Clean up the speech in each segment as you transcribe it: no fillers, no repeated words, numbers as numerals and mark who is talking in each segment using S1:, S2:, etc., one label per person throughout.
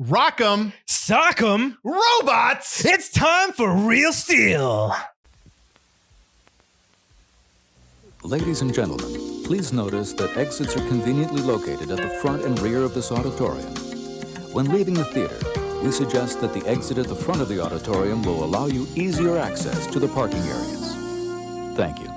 S1: Rockem
S2: Sockem
S1: Robots.
S2: It's time for Real Steel.
S3: Ladies and gentlemen, please notice that exits are conveniently located at the front and rear of this auditorium. When leaving the theater, we suggest that the exit at the front of the auditorium will allow you easier access to the parking areas. Thank you.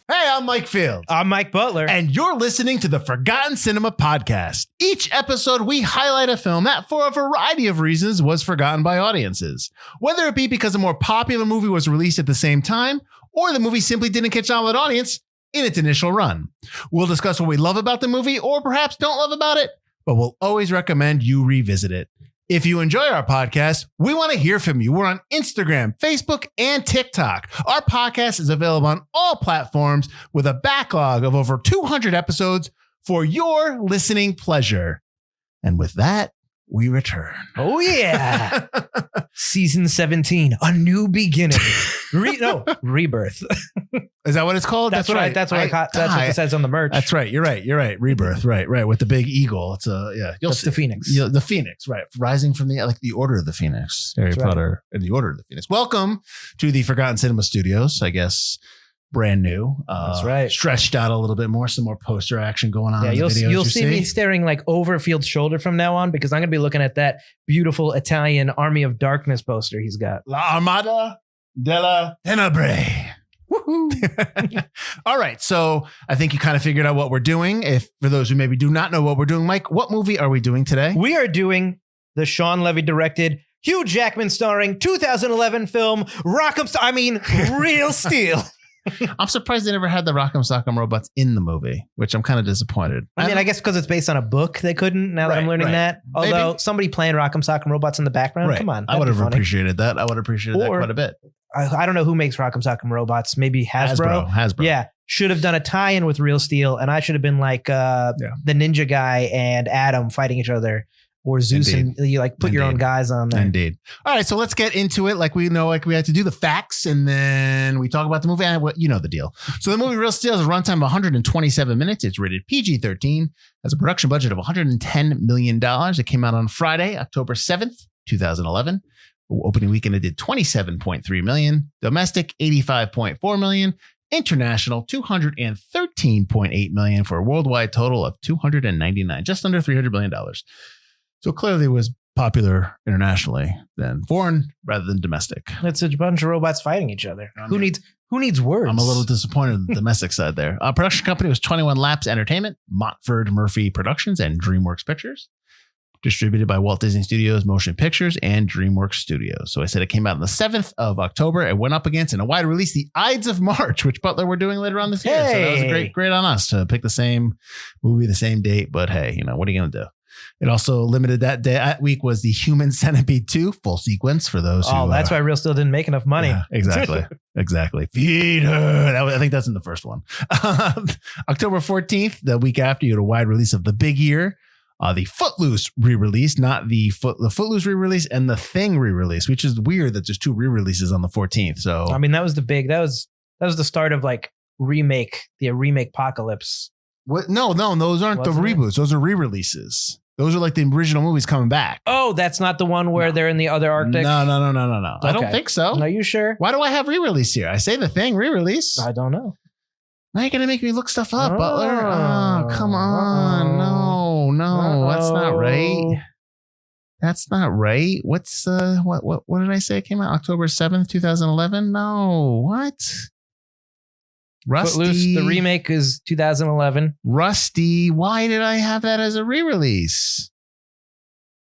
S1: Hey, I'm Mike Fields.
S2: I'm Mike Butler.
S1: And you're listening to the Forgotten Cinema Podcast. Each episode, we highlight a film that, for a variety of reasons, was forgotten by audiences. Whether it be because a more popular movie was released at the same time, or the movie simply didn't catch on with an audience in its initial run. We'll discuss what we love about the movie, or perhaps don't love about it, but we'll always recommend you revisit it. If you enjoy our podcast, we want to hear from you. We're on Instagram, Facebook, and TikTok. Our podcast is available on all platforms with a backlog of over 200 episodes for your listening pleasure. And with that, we return.
S2: Oh, yeah. Season 17, a new beginning. Rebirth.
S1: Is that what it's called?
S2: That's right. That's what it says on the merch.
S1: That's right. You're right. Rebirth. Right. With the big eagle. It's
S2: That's the Phoenix.
S1: The Phoenix. Right. Rising from the Order of the Phoenix. Harry Potter and the Order of the Phoenix. Welcome to the Forgotten Cinema Studios. I guess brand new.
S2: That's right.
S1: Stretched out a little bit more. Some more poster action going on.
S2: Yeah,
S1: in the videos
S2: you'll see me staring like over Field's shoulder from now on, because I'm going to be looking at that beautiful Italian Army of Darkness poster he's got.
S1: La Armada della Tenebrae. Woohoo. All right. So I think you kind of figured out what we're doing. If for those who maybe do not know what we're doing, Mike, what movie are we doing today?
S2: We are doing the Shawn Levy directed, Hugh Jackman starring 2011 film Real Steel.
S1: I'm surprised they never had the Rockem Sockem Robots in the movie, which I'm kind of disappointed.
S2: I guess because it's based on a book, they couldn't. Now that I'm learning that. Although somebody playing Rockem Sockem Robots in the background, come on.
S1: I would have appreciated that. I would have appreciated that quite a bit.
S2: I don't know who makes Rockem Sockem Robots. Maybe Hasbro.
S1: Yeah.
S2: Should have done a tie-in with Real Steel, and I should have been like the ninja guy and Adam fighting each other. Or Zeus. Indeed. And you put your own guys on there.
S1: Indeed. All right, so let's get into it. We had to do the facts, and then we talk about the movie. And you know the deal. So the movie Real Steel has a runtime of 127 minutes. It's rated PG-13. Has a production budget of $110 million. It came out on Friday, October 7th, 2011. Opening weekend, it did $27.3 million. Domestic, $85.4 million. International, $213.8 million for a worldwide total of $299, just under $300 million. So clearly it was popular internationally than foreign rather than domestic.
S2: It's a bunch of robots fighting each other. Who needs words?
S1: I'm a little disappointed in the domestic side there. Production company was 21 Laps Entertainment, Montford Murphy Productions, and DreamWorks Pictures. Distributed by Walt Disney Studios Motion Pictures and DreamWorks Studios. So I said it came out on the 7th of October. It went up against in a wide release, The Ides of March, which Butler we're doing later on this year. So that was great on us to pick the same movie, the same date. But hey, what are you going to do? It also limited that week was the Human Centipede 2 full sequence for those who...
S2: Oh, that's why Real Steel didn't make enough money.
S1: Yeah, exactly. Feed her. I think that's in the first one. October 14th, the week after, you had a wide release of The Big Year. The Footloose re-release, not the Footloose re-release, and The Thing re-release, which is weird that there's two re-releases on the 14th. So
S2: that was that was the start of the remake apocalypse.
S1: What? No, those aren't the reboots. Those are re-releases. Those are the original movies coming back.
S2: Oh, that's not the one where they're in the other Arctic?
S1: No.
S2: Okay.
S1: I don't think so.
S2: Are you sure?
S1: Why do I have re-release here? I say The Thing re-release.
S2: I don't know.
S1: Now you're going to make me look stuff up, Butler. Oh, come on. No, that's not right. That's not right. What's what did I say? It came out October 7th, 2011? No, what? Rusty.
S2: Footloose, the remake is 2011.
S1: Rusty. Why did I have that as a re-release?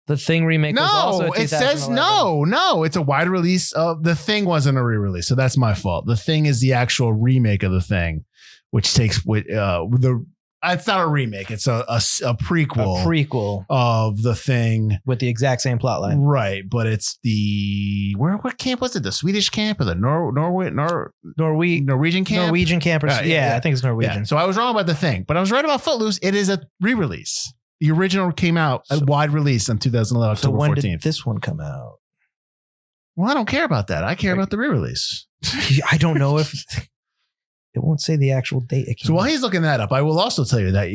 S2: The Thing remake was also 2011.
S1: It says no. It's a wide release of The Thing wasn't a re-release, so that's my fault. The Thing is the actual remake of The Thing, which takes it's not a remake. It's a prequel.
S2: A prequel
S1: of The Thing
S2: with the exact same plot line.
S1: Right, but it's what camp was it? The Swedish camp or the Norwegian camp?
S2: Norwegian campers. Yeah, I think it's Norwegian.
S1: Yeah. So I was wrong about The Thing, but I was right about Footloose. It is a re-release. The original came out a wide release on 2011, October 14th.
S2: So when did this one come out?
S1: Well, I don't care about that. I care about the re-release.
S2: I don't know if... It won't say the actual date.
S1: So while he's looking that up, I will also tell you that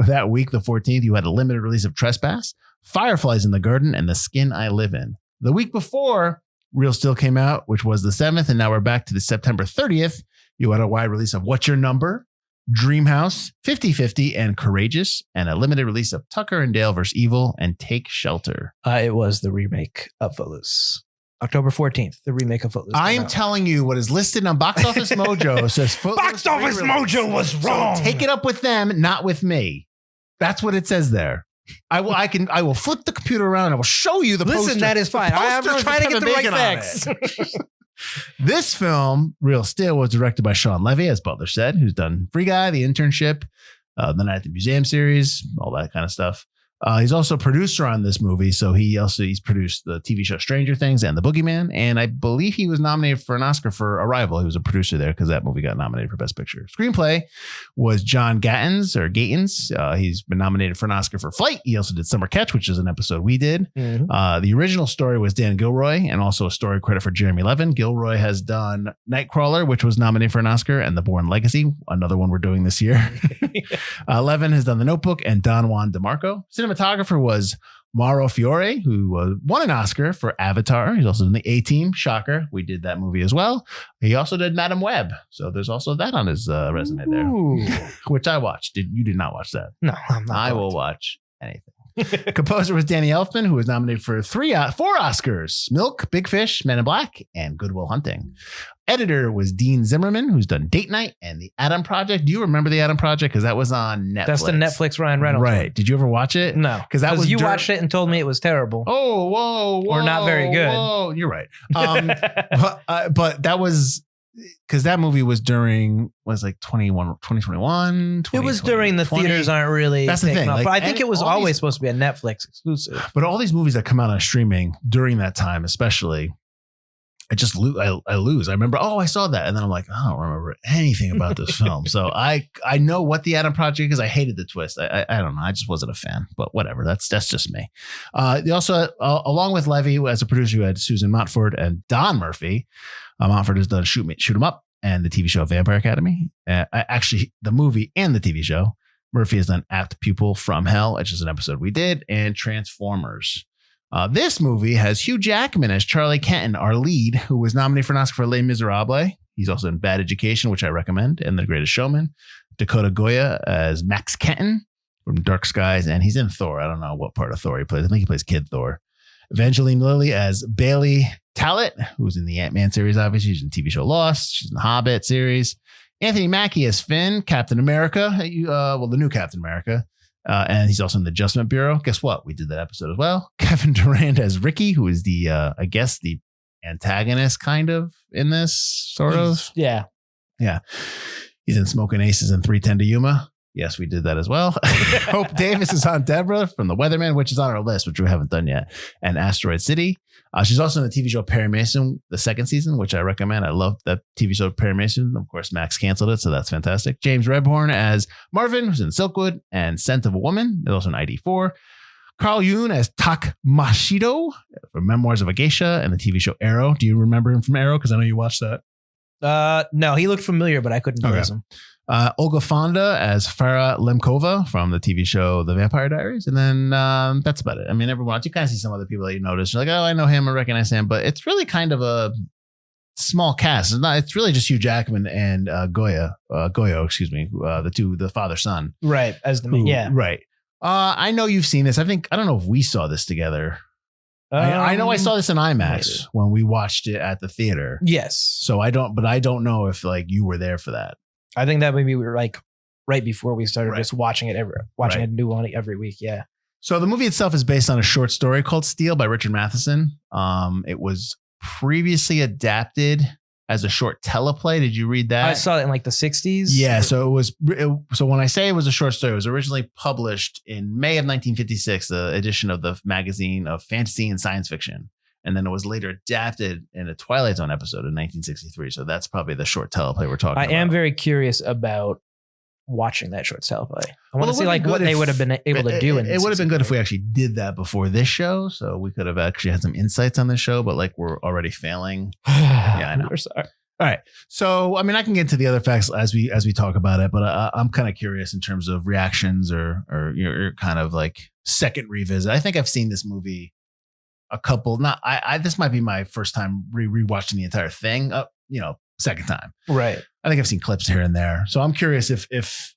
S1: that week, the 14th, you had a limited release of Trespass, Fireflies in the Garden, and The Skin I Live In. The week before Real Steel came out, which was the 7th, and now we're back to the September 30th. You had a wide release of What's Your Number, Dreamhouse, 50-50, and Courageous, and a limited release of Tucker and Dale vs. Evil and Take Shelter.
S2: It was the remake of Footloose. October 14th, the remake of Footloose.
S1: I am telling you what is listed on Box Office Mojo says Footloose.
S2: Box Office Mojo was wrong.
S1: So take it up with them, not with me. That's what it says there. I will flip the computer around and I will show you the poster.
S2: Listen, that is fine. I'm trying to get the right facts.
S1: This film, Real Steel, was directed by Shawn Levy, as Butler said, who's done Free Guy, The Internship, The Night at the Museum series, all that kind of stuff. He's also a producer on this movie, so he's produced the TV show Stranger Things and The Boogeyman, and I believe he was nominated for an Oscar for Arrival. He was a producer there because that movie got nominated for Best Picture. Screenplay was John Gatins. He's been nominated for an Oscar for Flight. He also did Summer Catch, which is an episode we did. Mm-hmm. The original story was Dan Gilroy, and also a story credit for Jeremy Levin. Gilroy has done Nightcrawler, which was nominated for an Oscar, and The Bourne Legacy, another one we're doing this year. Levin has done The Notebook and Don Juan DeMarco. Cinematographer was Mauro Fiore, who won an Oscar for Avatar. He's also in the A-Team. Shocker. We did that movie as well. He also did Madam Web. So there's also that on his resume there, which I watched. You did not watch that?
S2: No, I'm not.
S1: I will watch anything. Composer was Danny Elfman, who was nominated for 4 Oscars: Milk, Big Fish, Men in Black, and Good Will Hunting. Editor was Dean Zimmerman, who's done Date Night and The Adam Project. Do you remember The Adam Project? Because that was on Netflix.
S2: That's the Netflix Ryan Reynolds.
S1: Right.
S2: One.
S1: Did you ever watch it?
S2: No. Because you watched it and told me it was terrible.
S1: Oh, whoa.
S2: Or not very good.
S1: Whoa. You're right. But that was... Because that movie was during, was like 2021.
S2: It was during the theaters aren't really.
S1: That's the thing.
S2: Like, but I think it was always
S1: supposed
S2: to be a Netflix exclusive.
S1: But all these movies that come out on streaming during that time, especially, I just lose. I lose. I remember, I saw that. And then I'm like, I don't remember anything about this film. So I know what the Adam Project is. I hated the twist. I don't know. I just wasn't a fan, but whatever. That's just me. They also, along with Levy as a producer, you had Susan Montfort and Don Murphy. Montfort has done Shoot 'Em Up and the TV show Vampire Academy. Actually, the movie and the TV show. Murphy has done Apt Pupil from Hell, which is an episode we did, and Transformers. This movie has Hugh Jackman as Charlie Kenton, our lead, who was nominated for an Oscar for Les Miserables. He's also in Bad Education, which I recommend, and The Greatest Showman. Dakota Goya as Max Kenton from Dark Skies, and he's in Thor. I don't know what part of Thor he plays. I think he plays Kid Thor. Evangeline Lilly as Bailey Talbot, who's in the Ant-Man series, obviously. She's in the TV show Lost. She's in the Hobbit series. Anthony Mackie as Finn, Captain America. The new Captain America. And he's also in the Adjustment Bureau. Guess what? We did that episode as well. Kevin Durant as Ricky, who is the, I guess, the antagonist kind of in this, sort of.
S2: Yeah.
S1: Yeah. He's in Smoking Aces and 3:10 to Yuma. Yes, we did that as well. Hope Davis is on Deborah from The Weatherman, which is on our list, which we haven't done yet. And Asteroid City. She's also in the TV show Perry Mason, the second season, which I recommend. I love that TV show Perry Mason. Of course, Max canceled it, so that's fantastic. James Rebhorn as Marvin, who's in Silkwood and Scent of a Woman. There's also an ID4. Carl Yoon as Tak Mashido from Memoirs of a Geisha and the TV show Arrow. Do you remember him from Arrow? Because I know you watched that.
S2: No, he looked familiar, but I couldn't place him.
S1: Olga Fonda as Farah Lemkova from the TV show The Vampire Diaries. And then that's about it. I mean, everyone else, you kind of see some other people that you notice. You're like, I know him, I recognize him. But it's really kind of a small cast. It's really just Hugh Jackman and Goyo, the father-son.
S2: Right. As the main, yeah.
S1: Right. I know you've seen this. I don't know if we saw this together. I know I saw this in IMAX when we watched it at the theater.
S2: Yes.
S1: So I don't know if like you were there for that.
S2: I think that maybe we were like right before we started just watching it a new one every week. Yeah.
S1: So the movie itself is based on a short story called Steel by Richard Matheson. It was previously adapted as a short teleplay. Did you read that?
S2: I saw it in like the 60s.
S1: Yeah. So so when I say it was a short story, it was originally published in May of 1956, the edition of the magazine of fantasy and science fiction. And then it was later adapted in a Twilight Zone episode in 1963. So that's probably the short teleplay we're talking about.
S2: I am very curious about watching that short teleplay. I want to see like what they would have been able to do.
S1: It would have been good if we actually did that before this show. So we could have actually had some insights on this show, but like we're already failing. Yeah, I know.
S2: We're sorry.
S1: All right. So, I mean, I can get into the other facts as we talk about it, but I'm kind of curious in terms of reactions or your kind of like second revisit. I think I've seen this movie a couple. This might be my first time rewatching the entire thing. Second time.
S2: Right.
S1: I think I've seen clips here and there. So I'm curious if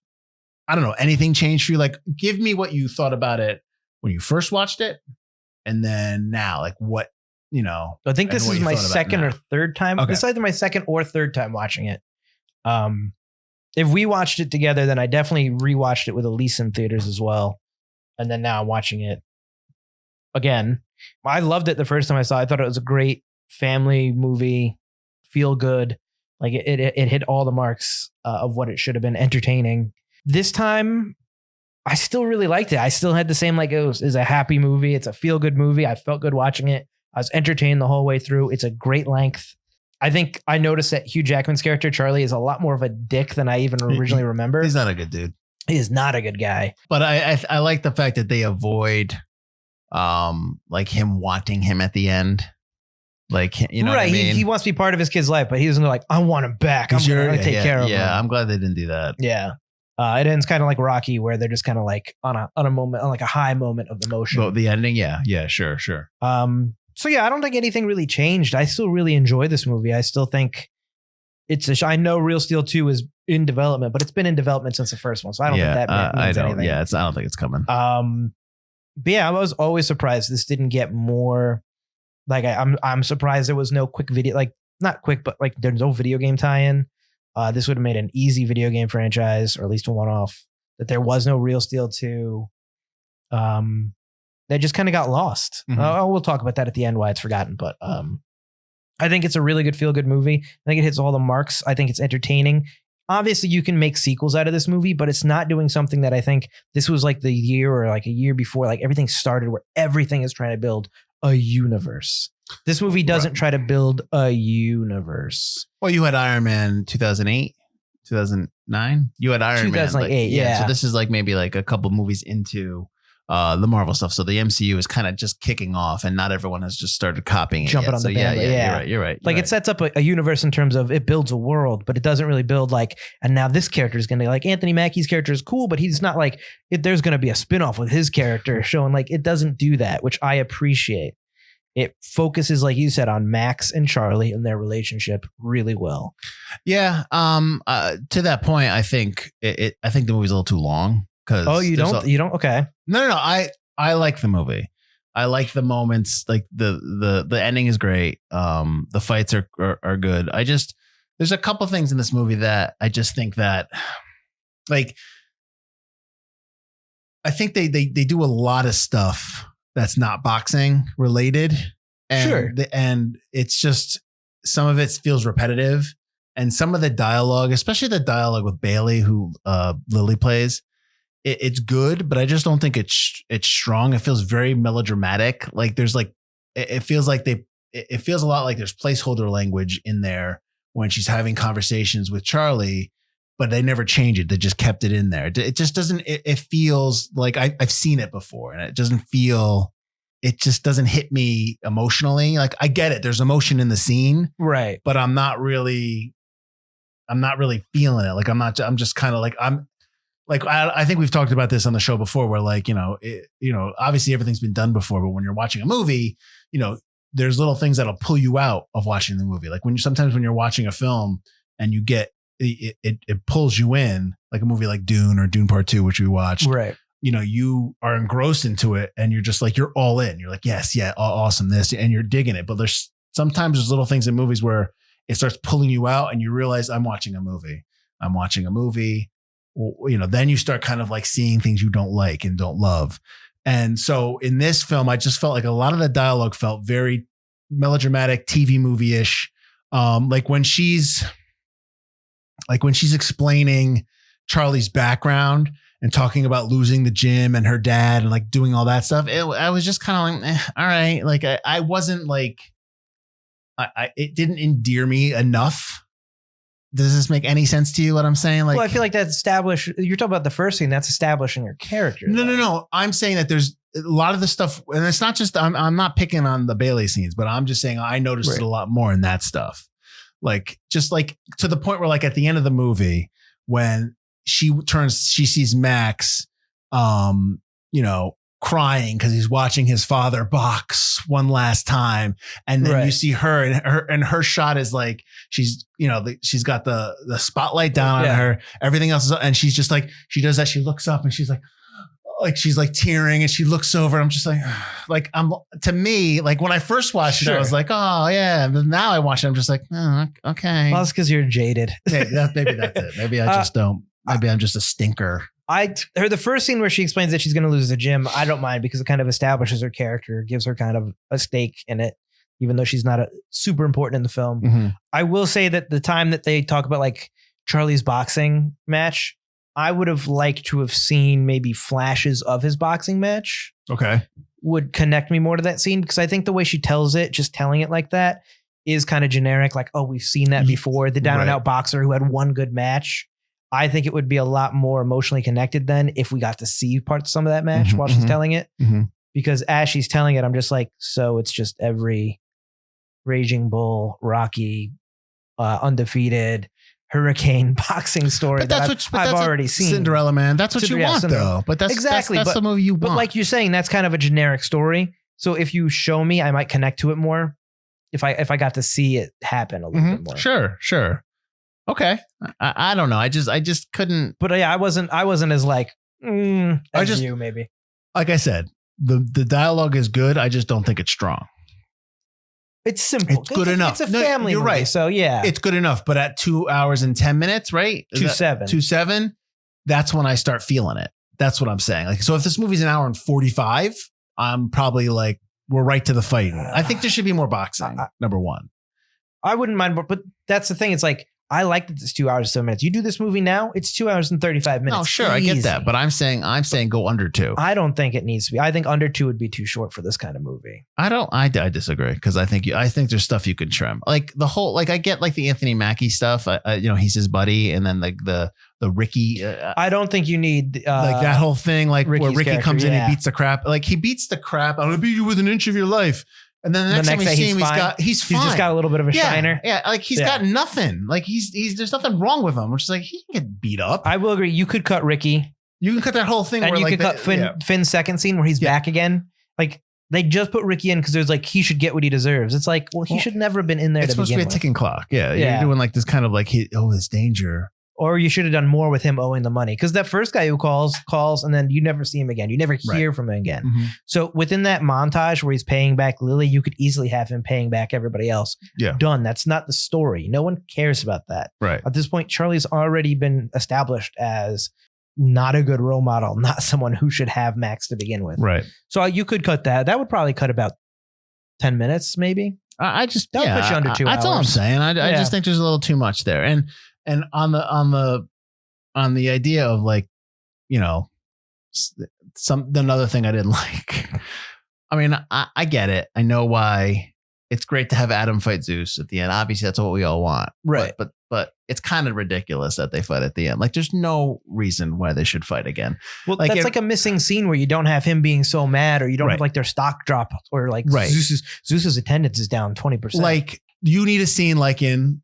S1: I don't know, anything changed for you. Like, give me what you thought about it when you first watched it, and then now, like what
S2: I think this is my second or third time.
S1: Okay.
S2: This is either my second or third time watching it. If we watched it together, then I definitely rewatched it with Elise in theaters as well. And then now I'm watching it again. I loved it the first time I saw it. I thought it was a great family movie, feel good. Like it hit all the marks of what it should have been, entertaining. This time, I still really liked it. I still had the same, like, it was a happy movie. It's a feel good movie. I felt good watching it. I was entertained the whole way through. It's a great length. I think I noticed that Hugh Jackman's character, Charlie, is a lot more of a dick than I even originally remember.
S1: He's not a good dude.
S2: He is not a good guy.
S1: But I like the fact that they avoid like him wanting him at the end. Like, you know, right? What I mean?
S2: He wants to be part of his kid's life, but he doesn't go like, I want him back. I'm going to take care of him.
S1: Yeah, I'm glad they didn't do that.
S2: Yeah. It ends kind of like Rocky, where they're just kind of like on a moment, on like a high moment of emotion.
S1: But the ending, yeah, sure.
S2: So yeah, I don't think anything really changed. I still really enjoy this movie. I still think I know Real Steel 2 is in development, but it's been in development since the first one, so I don't think that means anything.
S1: Yeah, I don't think it's coming.
S2: But yeah, I was always surprised this didn't get more. Like I'm surprised there was no quick video, like not quick, but like there's no video game tie-in. This would have made an easy video game franchise, or at least a one-off. That there was no Real Steel 2. That just kind of got lost.
S1: Mm-hmm.
S2: We'll talk about that at the end, why it's forgotten. But I think it's a really good feel-good movie. I think it hits all the marks. I think it's entertaining. Obviously, you can make sequels out of this movie, but it's not doing something that I think this was like the year or like a year before. Like everything started where everything is trying to build a universe. This movie doesn't try to build a universe.
S1: Well, you had Iron Man 2008, 2009. You had Iron
S2: 2008,
S1: Man.
S2: yeah.
S1: So this is like maybe like a couple movies into the Marvel stuff. So the MCU is kind of just kicking off, and not everyone has just started copying it
S2: Jumping
S1: yet.
S2: on the bandwagon.
S1: Yeah, you're right.
S2: Like it sets up a universe in terms of it builds a world, but it doesn't really build like, and now this character is going to like Anthony Mackie's character is cool, but he's not like, there's going to be a spinoff with his character showing, like, it doesn't do that, which I appreciate. It focuses, like you said, on Max and Charlie and their relationship really well.
S1: Yeah. To that point, I think I think the movie's a little too long.
S2: You don't. Okay.
S1: No. I like the movie. I like the moments. Like the ending is great. The fights are good. There's a couple things in this movie that I just think that, like, I think they do a lot of stuff that's not boxing related. And
S2: sure.
S1: And it's just, some of it feels repetitive, and some of the dialogue, especially the dialogue with Bailey, who Lily plays, it's good, but I just don't think it's strong. It feels very melodramatic. Like there's like, it feels like it feels a lot like there's placeholder language in there when she's having conversations with Charlie, but they never change it. They just kept it in there. It just doesn't, it feels like I've seen it before, and it just doesn't hit me emotionally. Like I get it. There's emotion in the scene.
S2: Right.
S1: But I'm not really feeling it. Like I'm just kind of like, I think we've talked about this on the show before, where like, obviously everything's been done before, but when you're watching a movie, there's little things that'll pull you out of watching the movie. Like sometimes when you're watching a film and you get, it pulls you in, like a movie like Dune or Dune Part 2, which we watched.
S2: Right.
S1: You are engrossed into it, and you're just like, you're all in. You're like, yes, yeah, awesome, this, and you're digging it. But there's little things in movies where it starts pulling you out, and you realize I'm watching a movie. Then you start kind of like seeing things you don't like and don't love. And so in this film, I just felt like a lot of the dialogue felt very melodramatic, TV movie-ish. Like when she's explaining Charlie's background and talking about losing the gym and her dad and like doing all that stuff, I was just kind of like, all right. Like I wasn't like, it didn't endear me enough. Does this make any sense to you, what I'm saying? Like,
S2: well, I feel like that's you're talking about the first thing, that's establishing your character.
S1: No. I'm saying that there's a lot of the stuff, and it's not just, I'm not picking on the Bailey scenes, but I'm just saying I noticed it a lot more in that stuff. Like, just like to the point where like at the end of the movie, when she sees Max, crying because he's watching his father box one last time, and then you see her, and her shot is like she's she's got the spotlight down on her, everything else is, and she's just like, she does that, she looks up and she's like she's like tearing, and she looks over, and I'm just like to me, like when I first watched it, I was like, oh yeah, and then now I watch it, I'm just like, oh, okay.
S2: Well, it's because you're jaded.
S1: Maybe that's it. Maybe I just don't. Maybe I'm just a stinker.
S2: The first scene where she explains that she's going to lose the gym, I don't mind because it kind of establishes her character, gives her kind of a stake in it, even though she's not super important in the film.
S1: Mm-hmm.
S2: I will say that the time that they talk about like Charlie's boxing match, I would have liked to have seen maybe flashes of his boxing match.
S1: Okay.
S2: Would connect me more to that scene, because I think the way she tells it, just telling it like that, is kind of generic. Like, oh, we've seen that before. The down and out boxer who had one good match. I think it would be a lot more emotionally connected then if we got to see parts of some of that match while she's telling it.
S1: Mm-hmm.
S2: Because as she's telling it, I'm just like, so it's just every Raging Bull, Rocky, undefeated, Hurricane boxing story
S1: but that's
S2: that I've already seen.
S1: Cinderella Man. That's what you want, though. But that's
S2: exactly
S1: that's the movie you want.
S2: But like you're saying, that's kind of a generic story. So if you show me, I might connect to it more. If I got to see it happen a little bit more.
S1: Sure. Okay. I don't know. I just couldn't.
S2: But yeah, I wasn't as like, as you maybe.
S1: Like I said, the dialogue is good. I just don't think it's strong.
S2: It's simple.
S1: It's good enough.
S2: It's a family
S1: you're
S2: movie,
S1: right.
S2: So yeah.
S1: It's good enough. But at 2 hours and 10 minutes, right?
S2: 2:07.
S1: That's when I start feeling it. That's what I'm saying. Like, so if this movie's an hour and 45, I'm probably like, we're right to the fight. I think there should be more boxing. Number one. I
S2: wouldn't mind, but that's the thing. It's like, I like that it's 2 hours and 7 minutes. You do this movie now, it's 2 hours and 35 minutes.
S1: No, sure, easy. I get that, but I'm saying go under 2.
S2: I don't think it needs to be. I think under 2 would be too short for this kind of movie.
S1: I disagree, because I think there's stuff you could trim. Like the whole, like I get like the Anthony Mackie stuff. He's his buddy, and then like the Ricky.
S2: I don't think you need
S1: like that whole thing, like
S2: Ricky's
S1: where Ricky comes in and beats the crap. Like he beats the crap. I'm gonna beat you with an inch of your life. And then the next time we see him, he's fine.
S2: He's just got a little bit of a shiner.
S1: Yeah, like he's got nothing. Like there's nothing wrong with him. Which is like, he can get beat up.
S2: I will agree. You could cut Ricky.
S1: You can cut that whole thing.
S2: And
S1: where
S2: you could cut Finn's second scene where he's back again. Like they just put Ricky in because there's like, he should get what he deserves. It's like, well, he should never have been in there. It's supposed to be a
S1: ticking clock. Yeah, you're doing like this kind of like, there's danger.
S2: Or you should have done more with him owing the money. Because that first guy who calls, and then you never see him again. You never hear from him again. Mm-hmm. So within that montage where he's paying back Lily, you could easily have him paying back everybody else.
S1: Yeah.
S2: Done. That's not the story. No one cares about that.
S1: Right.
S2: At this point, Charlie's already been established as not a good role model, not someone who should have Max to begin with.
S1: Right.
S2: So you could cut that. That would probably cut about 10 minutes, maybe.
S1: I just
S2: put you under 2 hours.
S1: That's all I'm saying. I just think there's a little too much there. And on the idea of like, another thing I didn't like. I mean, I get it. I know why it's great to have Adam fight Zeus at the end. Obviously, that's what we all want.
S2: Right.
S1: But it's kind of ridiculous that they fight at the end. Like, there's no reason why they should fight again.
S2: Well, like, that's like a missing scene where you don't have him being so mad, or you don't have like their stock drop, or like Zeus's attendance is down 20%.
S1: Like, you need a scene like in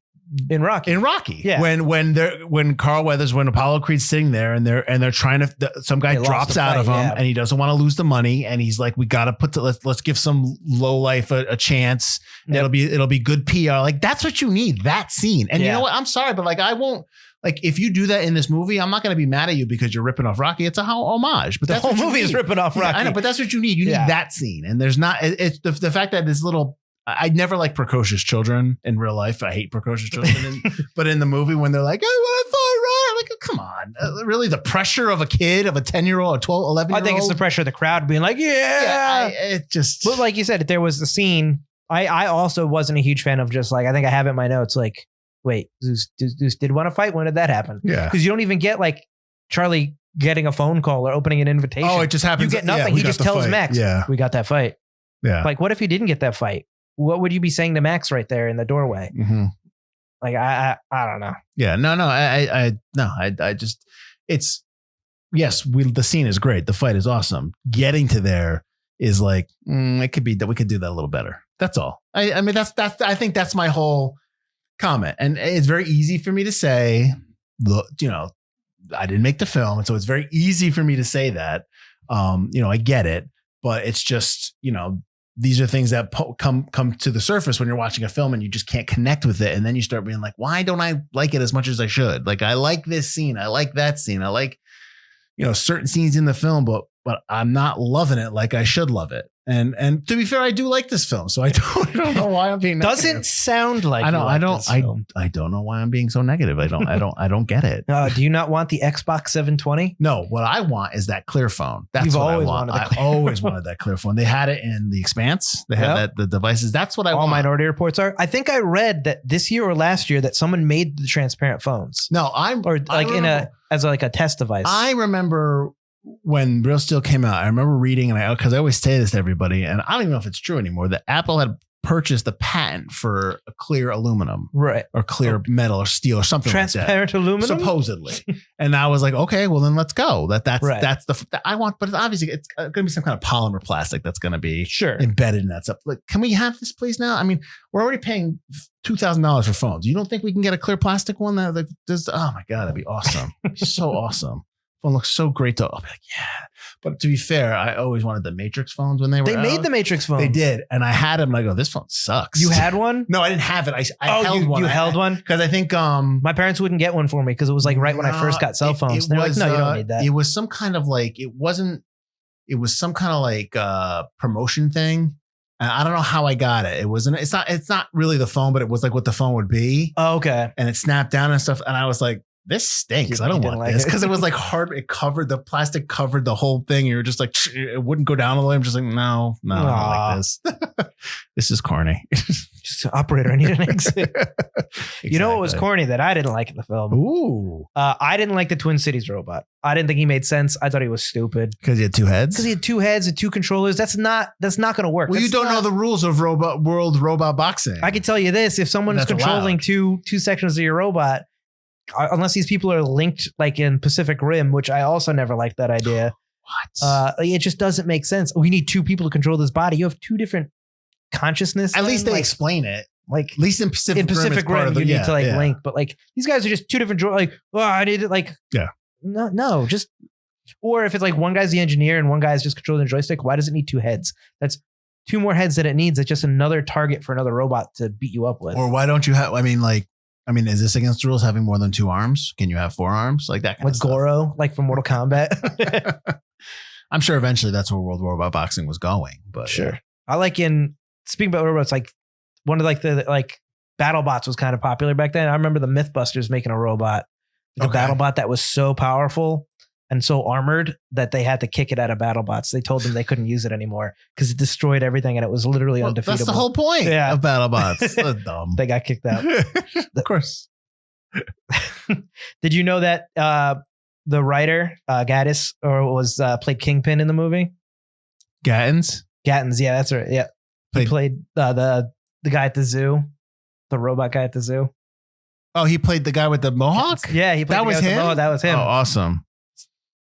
S1: Rocky.
S2: Yeah.
S1: When Carl Weathers, when Apollo Creed's sitting there and they're trying to, some guy drops out of him and he doesn't want to lose the money. And he's like, we got to let's give some low life a chance. Yep. It'll be good PR. Like, that's what you need, that scene. And you know what? I'm sorry, but like, I won't, like, if you do that in this movie, I'm not going to be mad at you because you're ripping off Rocky. It's a homage, but
S2: the whole movie is ripping off Rocky.
S1: Yeah, I know, but that's what you need. You need that scene. And there's not, it's the fact that this little, I never like precocious children in real life. I hate precocious children. But in the movie, when they're like, I want to fight, right? I'm like, oh, come on. Really? The pressure of a kid, of a 10-year-old, a 12, 11-year-old?
S2: I think it's the pressure of the crowd being like,
S1: it just.
S2: But like you said, if there was a scene, I also wasn't a huge fan of just like, I think I have it in my notes, like, wait, Zeus did want to fight? When did that happen?
S1: Yeah.
S2: Because you don't even get like Charlie getting a phone call or opening an invitation.
S1: Oh, it just happens.
S2: You get nothing. He just tells Max, we got that fight.
S1: Yeah.
S2: Like, what if he didn't get that fight? What would you be saying to Max right there in the doorway?
S1: Mm-hmm.
S2: Like, I don't know.
S1: Yeah, no, I just, it's, yes, the scene is great. The fight is awesome. Getting to there is like, it could be that we could do that a little better. That's all. I mean, I think that's my whole comment. And it's very easy for me to say, look, I didn't make the film. And so it's very easy for me to say that, I get it. but it's just, these are things that come to the surface when you're watching a film and you just can't connect with it. And then you start being like, why don't I like it as much as I should? Like, I like this scene. I like that scene. I like, certain scenes in the film, but I'm not loving it like I should love it. And to be fair, I do like this film, so I don't know why I'm being negative.
S2: Doesn't sound like
S1: I don't know why I'm being so negative. I don't get it.
S2: Do you not want the Xbox 720?
S1: No, what I want is that clear phone. That's
S2: You've
S1: what
S2: always
S1: I want.
S2: wanted
S1: I always wanted that clear phone. They had it in The Expanse. They had the devices. That's what I want.
S2: All Minority Reports are. I think I read that this year or last year that someone made the transparent phones.
S1: No,
S2: as a test device.
S1: I remember when Real Steel came out, I remember reading, because I always say this to everybody, and I don't even know if it's true anymore, that Apple had purchased the patent for a clear aluminum,
S2: right,
S1: or clear metal or steel or something
S2: transparent
S1: like that.
S2: Aluminum,
S1: supposedly. And I was like, okay, well then let's go. That's the I want, but it's obviously it's going to be some kind of polymer plastic that's going to be embedded in that stuff. Like, can we have this please now? I mean, we're already paying $2,000 for phones. You don't think we can get a clear plastic one that does? Oh my god, that'd be awesome. It'd be so awesome. Phone looks so great. I'll be like, yeah. But to be fair, I always wanted the Matrix phones when they were out.
S2: Made the Matrix phones.
S1: They did. And I had them and I go, this phone sucks.
S2: You had one?
S1: No, I didn't have it. I held one.
S2: You held one?
S1: Because I think
S2: my parents wouldn't get one for me because it was like right when I first got cell phones. They're like, no, you don't need that.
S1: It was some kind of like, it was some kind of like promotion thing. And I don't know how I got it. It's not really the phone, but it was like what the phone would be.
S2: Oh, okay.
S1: And it snapped down and stuff. And I was like, this stinks. I don't want this, because it was like hard. It covered the plastic, covered the whole thing. You were just like, it wouldn't go down all the way. I'm just like, no, I don't like this. This is corny.
S2: Just operator, I need an exit. Exactly. You know what was corny that I didn't like in the film?
S1: Ooh.
S2: I didn't like the Twin Cities robot. I didn't think he made sense. I thought he was stupid.
S1: Because he had two heads?
S2: Because he had two heads and two controllers. That's not going to work.
S1: Well, you don't know the rules of world robot boxing.
S2: I can tell you this. If someone's controlling two sections of your robot, unless these people are linked like in Pacific Rim, which I also never liked that idea.
S1: What?
S2: It just doesn't make sense. We need two people to control this body. You have two different consciousness.
S1: At least they explain it.
S2: Like,
S1: at least in Pacific Rim,
S2: you need to link. But like these guys are just two different I need it no, just, or if it's like one guy's the engineer and one guy's just controlling the joystick, why does it need two heads? That's two more heads than it needs. It's just another target for another robot to beat you up with.
S1: Or why don't you have? I mean, is this against the rules having more than two arms? Can you have four arms? Like that kind of stuff.
S2: Like Goro, like from Mortal Kombat.
S1: I'm sure eventually that's where World Robot Boxing was going. But
S2: sure. I like speaking about robots, like one of the BattleBots was kind of popular back then. I remember the Mythbusters making a robot, BattleBot that was so powerful and so armored that they had to kick it out of BattleBots. They told them they couldn't use it anymore because it destroyed everything and it was literally undefeatable.
S1: That's the whole point of BattleBots. That's dumb.
S2: They got kicked out.
S1: Of course.
S2: Did you know that the writer, Gaddis, played Kingpin in the movie?
S1: Gattens, yeah,
S2: that's right. Yeah. He played the guy at the zoo, the robot guy at the zoo.
S1: Oh, he played the guy with the mohawk?
S2: Yeah, he played
S1: that
S2: the guy
S1: was
S2: with
S1: him?
S2: the mohawk. That was him.
S1: Oh, awesome.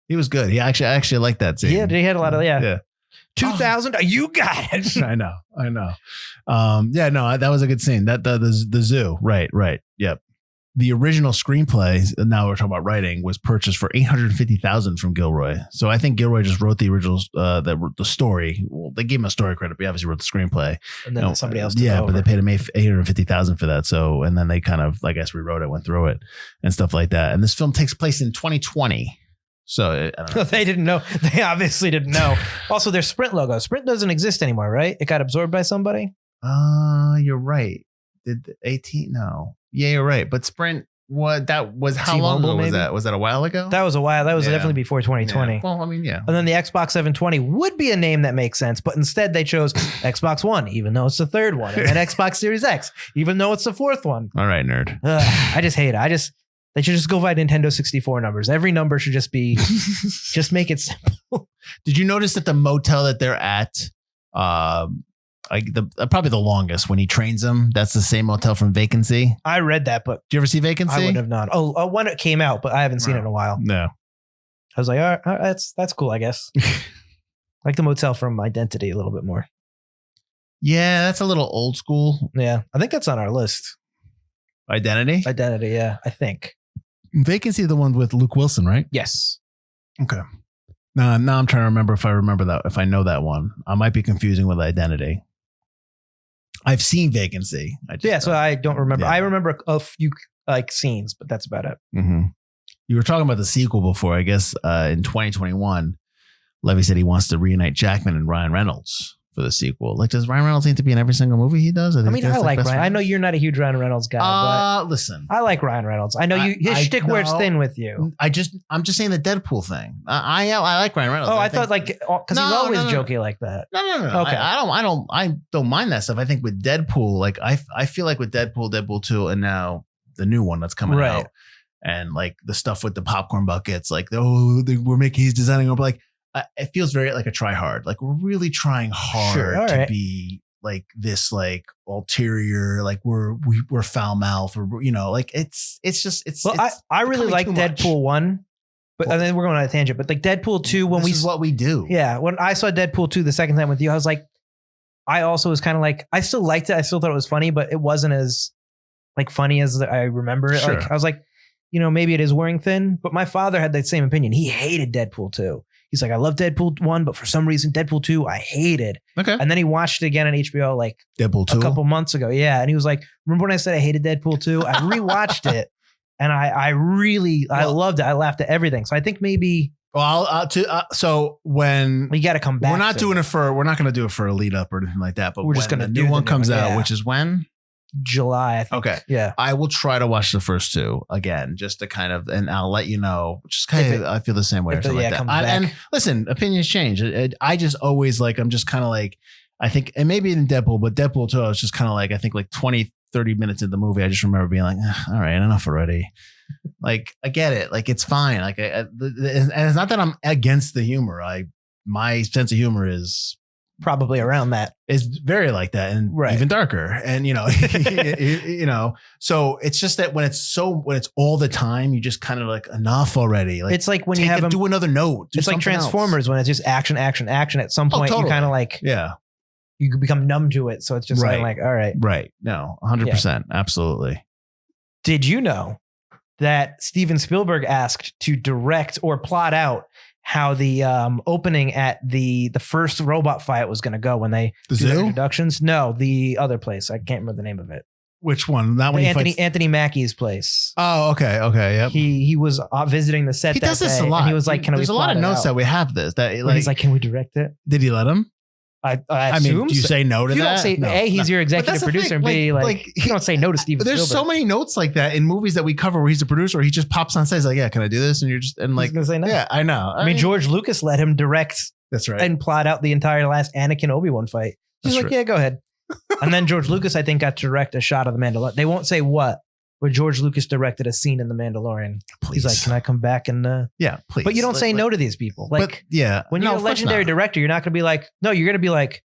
S1: He was good. He actually liked that scene.
S2: Yeah, he had a lot of,
S1: yeah.
S2: 2000. You got it.
S1: I know. That was a good scene. That the zoo. Right. Yep. The original screenplay, now we're talking about writing, was purchased for $850,000 from Gilroy. So I think Gilroy just wrote the original, the story. Well, they gave him a story credit, but he obviously wrote the screenplay.
S2: And then somebody else took
S1: over. But they paid him $850,000 for that. So, and then they kind of, I guess, rewrote it, went through it and stuff like that. And this film takes place in 2020. So I don't know.
S2: They didn't know. They obviously didn't know. Also, their Sprint logo. Sprint doesn't exist anymore, right? It got absorbed by somebody.
S1: You're right. Did 18? No. Yeah, you're right. But Sprint, that was how long ago was that? Was that a while ago?
S2: That was a while. That was definitely before 2020.
S1: Yeah. Well, I mean, yeah.
S2: And then the Xbox 720 would be a name that makes sense, but instead they chose Xbox One, even though it's the third one, and then Xbox Series X, even though it's the fourth one.
S1: All right, nerd.
S2: I just hate it. They should just go by Nintendo 64 numbers. Every number should just be, just make it simple.
S1: Did you notice that the motel that they're at, probably the longest when he trains them, that's the same motel from Vacancy?
S2: I read that, but
S1: did you ever see Vacancy?
S2: I wouldn't have known. Oh, when it came out, but I haven't seen it in a while.
S1: No.
S2: I was like, all right, that's cool, I guess. Like the motel from Identity a little bit more.
S1: Yeah, that's a little old school.
S2: Yeah, I think that's on our list.
S1: Identity,
S2: yeah, I think.
S1: Vacancy, the one with Luke Wilson, right?
S2: Yes.
S1: Okay. No, now I'm trying to remember if I know that one. I might be confusing with Identity. I've seen Vacancy.
S2: So I don't remember.
S1: Yeah.
S2: I remember a few like scenes, but that's about it.
S1: Mm-hmm. You were talking about the sequel before. I guess in 2021, Levy said he wants to reunite Jackman and Ryan Reynolds for the sequel. Like, does Ryan Reynolds need to be in every single movie he does?
S2: I mean, I like Ryan.
S1: friends?
S2: I know you're not a huge Ryan Reynolds guy, but
S1: listen,
S2: I like Ryan Reynolds. I know his shtick wears thin with you.
S1: I'm just saying the Deadpool thing. I like Ryan Reynolds.
S2: Oh, I thought like because he's always jokey like that.
S1: No.
S2: Okay.
S1: I don't mind that stuff. I think with Deadpool, like I feel like with Deadpool 2, and now the new one that's coming out, and like the stuff with the popcorn buckets, like he's designing, but like it feels very like a try hard. Like we're really trying hard to be like this, like ulterior, like we're foul mouth, or like it's just.
S2: I really like Deadpool 1. But and then we're going on a tangent. But like Deadpool 2, when
S1: this is what we do.
S2: Yeah. When I saw Deadpool 2 the second time with you, I was like, I also was kind of like, I still liked it. I still thought it was funny, but it wasn't as like funny as I remember it.
S1: Sure.
S2: Like I was like, maybe it is wearing thin. But my father had that same opinion. He hated Deadpool 2. He's like, I love Deadpool 1, but for some reason, Deadpool 2, I hated.
S1: Okay.
S2: And then he watched it again on HBO like
S1: Deadpool 2
S2: a couple months ago. Yeah. And he was like, remember when I said I hated Deadpool 2? I rewatched it. And I loved it. I laughed at everything. So I think maybe.
S1: Well, so when
S2: we got to come back.
S1: We're not going to do it for a lead up or anything like that. But
S2: we're just going to
S1: do the new one comes out, which is when?
S2: July, I think.
S1: Okay.
S2: Yeah.
S1: I will try to watch the first two again, just to kind of, and I'll let you know. Just kind of, I feel the same way or something like that. And listen, opinions change. I just always like, I'm just kind of like, I think, and maybe in Deadpool, but Deadpool 2, I was just kind of like, I think like 20, 30 minutes into the movie, I just remember being like, all right, enough already. Like, I get it. Like, it's fine. Like, and it's not that I'm against the humor. My sense of humor is
S2: probably around that.
S1: Is very like that, and even darker. And so it's just that when it's all the time, you just kind of like enough already. Like,
S2: it's like when you have
S1: do another note.
S2: It's like Transformers when it's just action. At some point, you kind of like you become numb to it. So it's just like all right,
S1: no, 100%, absolutely.
S2: Did you know that Steven Spielberg asked to direct or plot out how the opening at the first robot fight was going to go when they
S1: do
S2: their introductions? No, the other place. I can't remember the name of it.
S1: Which one? That one?
S2: Anthony Mackie's place.
S1: Oh, okay. Yep.
S2: He was visiting the set.
S1: He does this a lot.
S2: And he was like,
S1: "There's a lot of notes that we have this." That like,
S2: he's like, "Can we direct it?"
S1: Did he let him?
S2: I mean,
S1: do you say no to that?
S2: You don't say A, he's your executive producer, and B, like you don't say no to Steven Spielberg.
S1: There's so many notes like that in movies that we cover where he's a producer, where he just pops on stage like, "Yeah, can I do this?" And you're just like,
S2: gonna say no.
S1: Yeah, I know.
S2: I mean, George Lucas let him direct.
S1: That's right.
S2: And plot out the entire last Anakin Obi-Wan fight. He's like, "Yeah, go ahead." And then George Lucas, I think, got to direct a shot of the Mandalorian. They won't say what, but George Lucas directed a scene in the Mandalorian.
S1: Please.
S2: He's like, "Can I come back and?"
S1: Yeah, please.
S2: But you don't say no to these people. Like, when you're a legendary director, you're not going to be like, no, you're going to be like,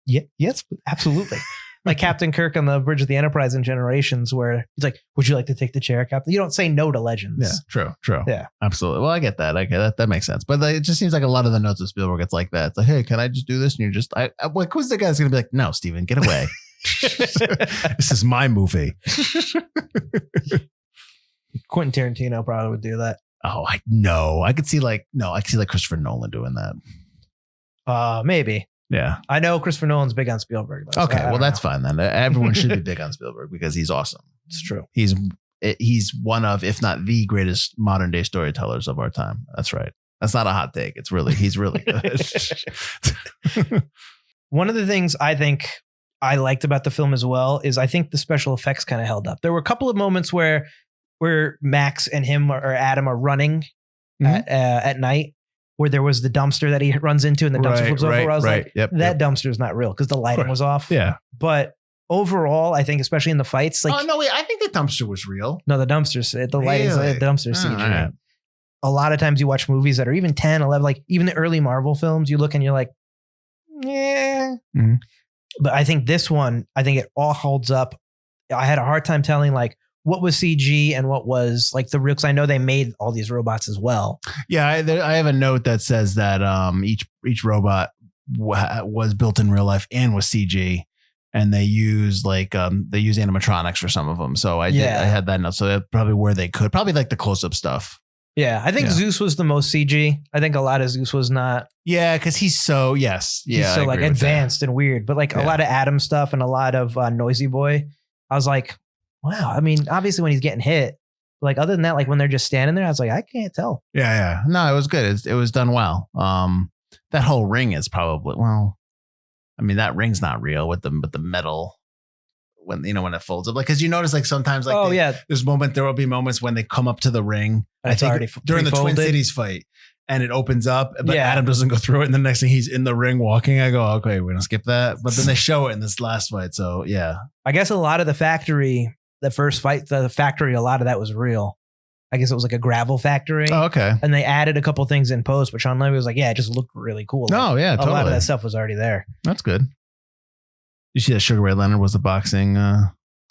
S2: yes, absolutely. Like Captain Kirk on the bridge of the Enterprise in Generations, where he's like, "Would you like to take the chair, Captain?" You don't say no to legends.
S1: Yeah, true.
S2: Yeah, absolutely.
S1: Well, I get that. That makes sense. But it just seems like a lot of the notes of Spielberg, it's like that. It's like, "Hey, can I just do this?" And you're just, like, who's the guy that's going to be like, "No, Steven, get away. This is my movie."
S2: Quentin Tarantino probably would do that.
S1: Oh, I know. I could see like Christopher Nolan doing that.
S2: Maybe.
S1: Yeah.
S2: I know Christopher Nolan's big on Spielberg, though.
S1: Okay, well, that's fine then. Everyone should be big on Spielberg because he's awesome.
S2: It's true.
S1: He's one of, if not the greatest modern day storytellers of our time. That's right. That's not a hot take. He's really good.
S2: One of the things I think I liked about the film as well is I think the special effects kind of held up. There were a couple of moments where Max and him or Adam are running at night, where there was the dumpster that he runs into and the dumpster flips over. Where I was like, that dumpster is not real because the lighting was off.
S1: Yeah.
S2: But overall, I think especially in the fights, like,
S1: oh no, wait, I think the dumpster was real.
S2: No, the dumpster's the lighting, the dumpster's CG. Right. A lot of times you watch movies that are even 10, 11, like even the early Marvel films, you look and you're like, yeah. Mm-hmm. But I think this one, it all holds up. I had a hard time telling like what was CG and what was like the real, because I know they made all these robots as well.
S1: Yeah, I have a note that says that each robot was built in real life and was CG, and they use animatronics for some of them. So I had that note. So that's probably where they could, probably like the close up stuff.
S2: Yeah, I think
S1: Yeah.
S2: Zeus was the most CG. I think a lot of Zeus was not.
S1: Yeah, because he's so he's
S2: So like advanced and weird, but like a lot of Adam stuff and a lot of Noisy Boy. I was like, wow. I mean, obviously when he's getting hit, but like other than that, like when they're just standing there, I was like, I can't tell.
S1: Yeah. No, it was good. It was done well. That whole ring is probably I mean, that ring's not real with the metal when it folds up. Like, because you notice like sometimes like there will be moments when they come up to the ring.
S2: And it's already
S1: during the Twin Cities fight. And it opens up, but Adam doesn't go through it. And the next thing he's in the ring walking, I go, okay, we're gonna skip that. But then they show it in this last fight. So yeah.
S2: I guess a lot of the factory, a lot of that was real. I guess it was like a gravel factory.
S1: Oh, okay.
S2: And they added a couple things in post, but Shawn Levy was like, yeah, it just looked really cool.
S1: No,
S2: like,
S1: yeah, totally.
S2: A lot of that stuff was already there.
S1: That's good. You see that Sugar Ray Leonard was the boxing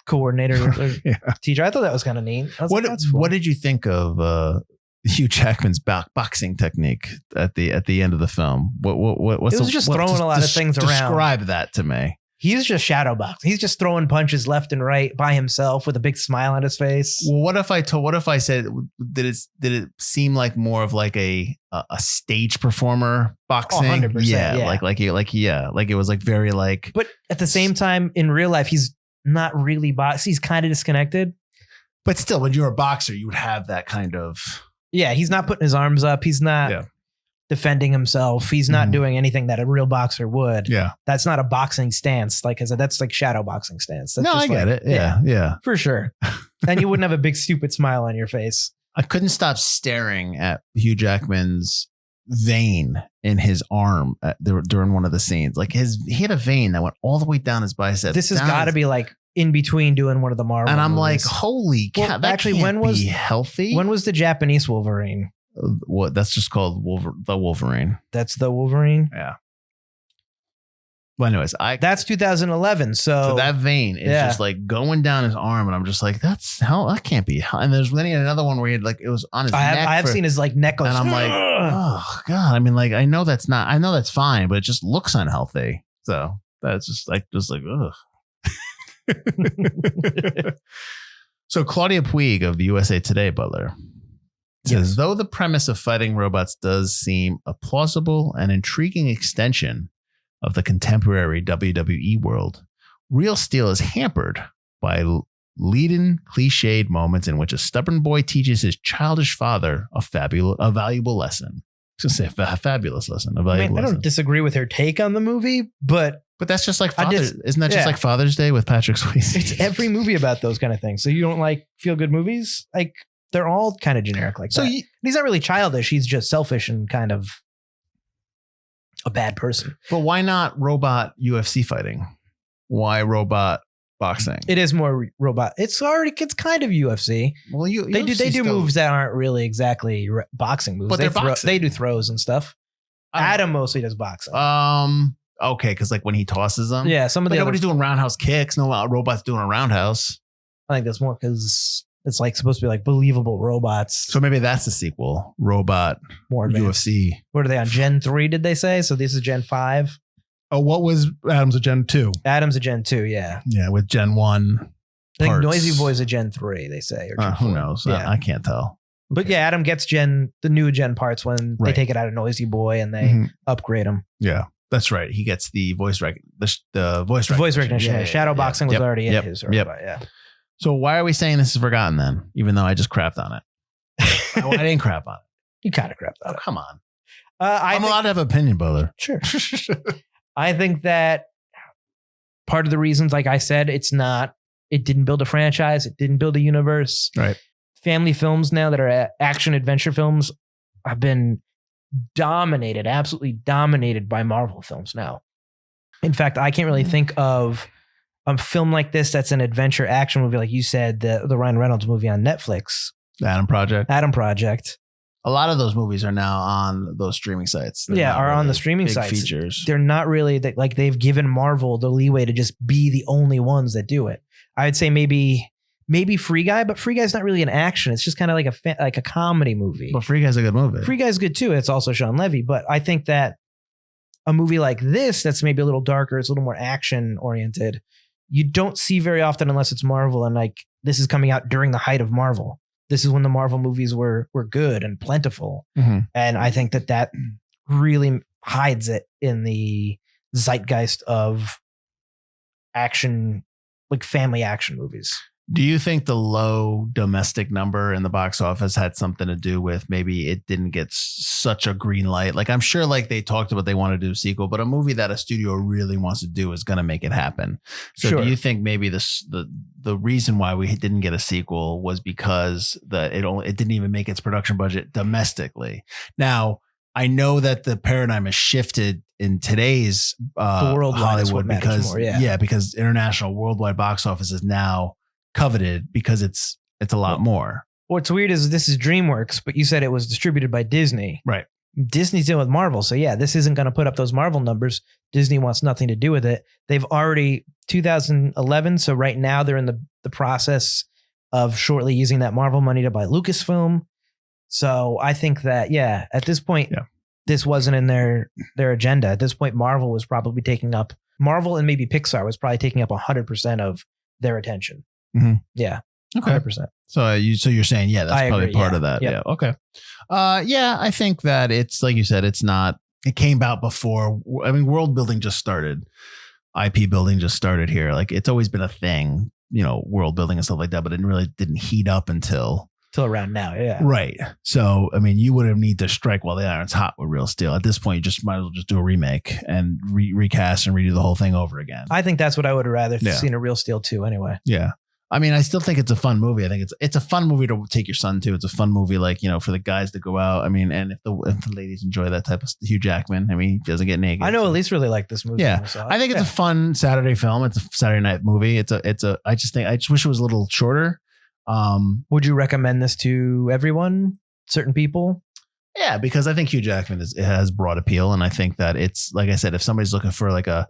S2: coordinator teacher. I thought that was kind of neat.
S1: What did you think of Hugh Jackman's boxing technique at the end of the film? What's
S2: it was just throwing a lot of things around.
S1: Describe that to me.
S2: He's just shadow boxing. He's just throwing punches left and right by himself with a big smile on his face.
S1: Well, what if I said, did it seem like more of like a stage performer boxing?
S2: 100%, yeah.
S1: Like it was like very like.
S2: But at the same time, in real life, he's not really boxing. He's kind of disconnected.
S1: But still, when you're a boxer, you would have that kind of.
S2: Yeah, he's not putting his arms up. He's not defending himself. He's not doing anything that a real boxer would.
S1: Yeah.
S2: That's not a boxing stance. Like I said, that's like shadow boxing stance. That's
S1: I get it. Yeah.
S2: For sure. And you wouldn't have a big stupid smile on your face.
S1: I couldn't stop staring at Hugh Jackman's vein in his arm during one of the scenes. Like he had a vein that went all the way down his bicep.
S2: This has got to be like in between doing one of the Marvel
S1: and I'm
S2: movies.
S1: Like, holy cow, that actually, when was healthy?
S2: When was the Japanese Wolverine?
S1: What? That's just called the Wolverine.
S2: That's the Wolverine?
S1: Yeah. Well, anyways,
S2: that's 2011. So
S1: that vein is just like going down his arm, and I'm just like, that can't be. And there's another one where he had like it was on his neck.
S2: I've seen his like neck,
S1: and I'm like, oh god. I mean, like I know that's fine, but it just looks unhealthy. So that's just like ugh. So Claudia Puig of the USA Today, Butler, says, though the premise of fighting robots does seem a plausible and intriguing extension of the contemporary WWE world, real steel is hampered by lead-in cliched moments in which a stubborn boy teaches his childish father a valuable lesson. I was going to say a fabulous lesson. I
S2: don't disagree with her take on the movie, but
S1: that's just like isn't that just like Father's Day with Patrick Swayze?
S2: It's every movie about those kind of things. So you don't like feel good movies? Like they're all kind of generic like that. He's not really childish. He's just selfish and kind of a bad person.
S1: But why not robot UFC fighting? Why robot boxing?
S2: It is more robot. It's kind of UFC. Well, they do moves that aren't really exactly boxing moves.
S1: But they're boxing.
S2: They do throws and stuff. Adam mostly does boxing.
S1: Okay, because like when he tosses them.
S2: Yeah,
S1: nobody's doing roundhouse kicks. No robot's doing a roundhouse.
S2: I think that's more because it's like supposed to be like believable robots.
S1: So maybe that's the sequel. Robot
S2: more advanced.
S1: UFC.
S2: What are they on? Gen 3, did they say? So this is Gen 5.
S1: Oh, what was Adam's a Gen 2?
S2: Adam's a Gen 2, yeah.
S1: Yeah, with Gen 1.
S2: I think Noisy Boy's a Gen 3, they say. Or
S1: who knows? Yeah. I can't tell.
S2: But yeah, Adam gets the new Gen parts when they take it out of Noisy Boy and they upgrade him.
S1: Yeah. That's right. He gets the voice recognition.
S2: Yeah, shadow boxing was already in his robot. Yeah.
S1: So why are we saying this is forgotten then? Even though I just crapped on it. I didn't crap on it.
S2: You kind of crapped on it.
S1: Come on. I'm allowed to have an opinion, Butler.
S2: Sure. I think that part of the reasons, like I said, it didn't build a franchise. It didn't build a universe.
S1: Right.
S2: Family films now that are action adventure films have been absolutely dominated by Marvel films now. In fact, I can't really think of a film like this that's an adventure action movie, like you said, the Ryan Reynolds movie on Netflix.
S1: Adam Project. A lot of those movies are now on those streaming sites.
S2: Are on the streaming sites.
S1: Features.
S2: They're not really like they've given Marvel the leeway to just be the only ones that do it. I would say maybe Free Guy, but Free Guy's not really an action. It's just kind of like a comedy movie.
S1: But Free Guy's a good movie.
S2: Free Guy's good too. It's also Shawn Levy. But I think that a movie like this, that's maybe a little darker, it's a little more action oriented, you don't see very often unless it's Marvel. And like this is coming out during the height of Marvel. This is when the Marvel movies were good and plentiful.
S1: Mhm.
S2: And I think that really hides it in the zeitgeist of action, like family action movies.
S1: Do you think the low domestic number in the box office had something to do with maybe it didn't get such a green light? Like, I'm sure like they talked about they want to do a sequel, but a movie that a studio really wants to do is going to make it happen. So
S2: Sure.
S1: do you think maybe the reason why we didn't get a sequel was because it didn't even make its production budget domestically? Now, I know that the paradigm has shifted in today's
S2: The worldwide is what
S1: Hollywood
S2: matters
S1: because
S2: more,
S1: because international worldwide box office is now coveted because it's a lot more.
S2: What's weird is this is DreamWorks, but you said it was distributed by Disney.
S1: Right.
S2: Disney's dealing with Marvel. So yeah, this isn't going to put up those Marvel numbers. Disney wants nothing to do with it. They've already 2011. So right now they're in the process of shortly using that Marvel money to buy Lucasfilm. So I think that, at this point, this wasn't in their agenda. At this point, Marvel was probably taking up Marvel and maybe Pixar was probably taking up 100% of their attention.
S1: Mm-hmm.
S2: Yeah.
S1: Okay.
S2: 100%.
S1: So you're saying, that's
S2: I
S1: probably
S2: agree,
S1: part of that.
S2: Yep.
S1: Yeah. Okay. I think that it's like you said, it came out before. I mean, world building just started. IP building just started here. Like it's always been a thing, world building and stuff like that, but it really didn't heat up until
S2: around now. Yeah.
S1: Right. So, I mean, you wouldn't need to strike while the iron's hot with Real Steel. At this point, you just might as well just do a remake and recast and redo the whole thing over again.
S2: I think that's what I would have rather seen a Real Steel 2 anyway.
S1: Yeah. I mean, I still think it's a fun movie. I think it's a fun movie to take your son to. It's a fun movie, like, for the guys to go out. I mean, and if the ladies enjoy that type of Hugh Jackman, I mean, he doesn't get naked.
S2: I know Elise really liked this movie.
S1: Yeah. I think it's a fun Saturday film. It's a Saturday night movie. I just wish it was a little shorter.
S2: Would you recommend this to everyone? Certain people?
S1: Yeah, because I think Hugh Jackman has broad appeal, and I think that it's, like I said, if somebody's looking for like a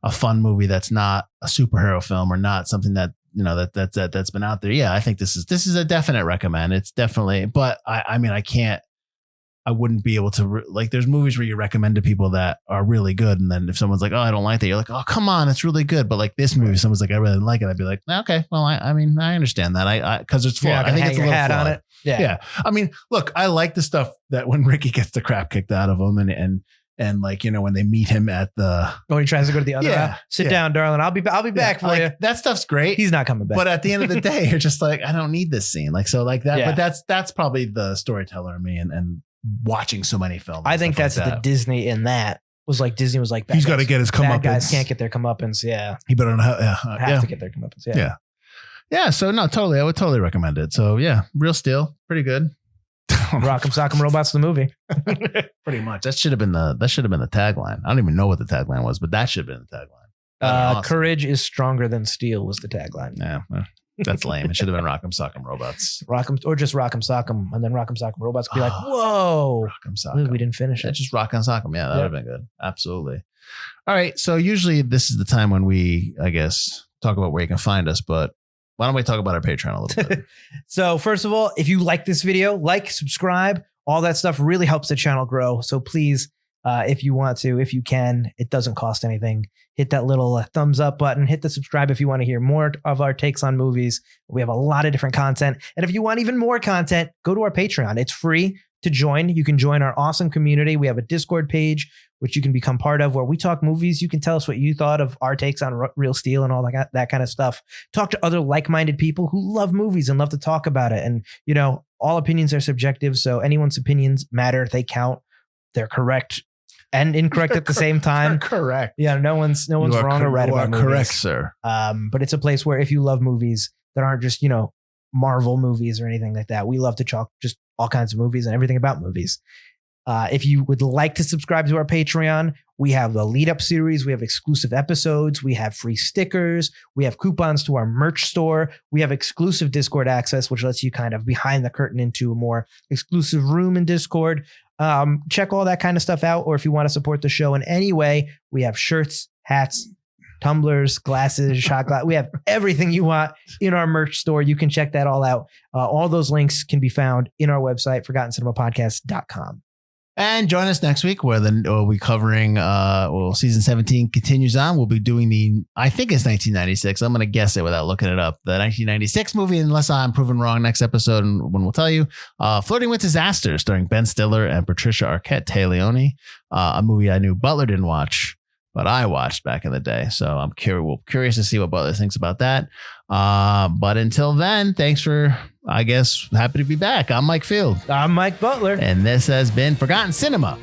S1: fun movie that's not a superhero film or not something that that's been out there, I think this is a definite recommend. It's definitely, but I wouldn't be able to like. There's movies where you recommend to people that are really good, and then if someone's like, "Oh, I don't like that," you're like, "Oh, come on, it's really good." But like this movie, someone's like, "I really like it," I'd be like, "Okay, well, I understand that. Because it's flawed. I think it's a little flawed. On it. Yeah. I mean, look, I like the stuff that when Ricky gets the crap kicked out of him, and like when they meet him at the
S2: he tries to go to the other aisle. Sit down, darling. I'll be back for you.
S1: That stuff's great.
S2: He's not coming back.
S1: But at the end of the day, you're just like, I don't need this scene. Like so, like that. Yeah. But that's probably the storyteller in me, and watching so many films.
S2: I think that's the Disney in that was like Disney was like,
S1: he's got to get his comeuppance.
S2: Bad guys can't get their comeuppance. Yeah,
S1: he better have
S2: to get their comeuppance.
S1: Yeah. So no, totally, I would totally recommend it. So yeah, Real Steel, pretty good.
S2: Rockem Sockem Robots, the movie.
S1: Pretty much. That should have been the tagline. I don't even know what the tagline was, but that should have been the tagline.
S2: Awesome. Courage is stronger than steel was the tagline.
S1: Yeah. That's lame. It should have been Rockem Sockem Robots.
S2: Or just Rockem Sockem, and then Rockem Sockem Robots could be like, whoa.
S1: Rockem Sockem.
S2: We didn't finish it.
S1: Just Rockem Sockem. Yeah, that would have been good. Absolutely. All right. So usually this is the time when we, I guess, talk about where you can find us, but why don't we talk about our Patreon a little bit?
S2: So first of all, if you like this video, subscribe, all that stuff really helps the channel grow. So please, if you want to, if you can, it doesn't cost anything. Hit that little thumbs up button, hit the subscribe if you want to hear more of our takes on movies. We have a lot of different content. And if you want even more content, go to our Patreon. It's free to join. You can join our awesome community. We have a Discord page, which you can become part of, where we talk movies. You can tell us what you thought of our takes on Real Steel and all that kind of stuff. Talk to other like-minded people who love movies and love to talk about it. And, all opinions are subjective. So anyone's opinions matter. They count. They're correct and incorrect at the same time.
S1: Correct.
S2: Yeah. No one's wrong or right about movies.
S1: Correct, sir.
S2: But it's a place where if you love movies that aren't just, Marvel movies or anything like that, we love to talk just all kinds of movies and everything about movies. If you would like to subscribe to our Patreon, we have the lead up series. We have exclusive episodes. We have free stickers. We have coupons to our merch store. We have exclusive Discord access, which lets you kind of behind the curtain into a more exclusive room in Discord. Check all that kind of stuff out. Or if you want to support the show in any way, we have shirts, hats, tumblers, glasses, shot glass. We have everything you want in our merch store. You can check that all out. All those links can be found in our website, ForgottenCinemaPodcast.com.
S1: And join us next week where we'll be covering, season 17 continues on. We'll be doing I think it's 1996. I'm going to guess it without looking it up. The 1996 movie, unless I'm proven wrong next episode, and when we'll tell you. Flirting with Disaster, starring Ben Stiller and Patricia Arquette Leone, a movie I knew Butler didn't watch, but I watched back in the day. So I'm curious to see what Butler thinks about that. But until then, thanks for, happy to be back. I'm Mike Field.
S2: I'm Mike Butler.
S1: And this has been Forgotten Cinema.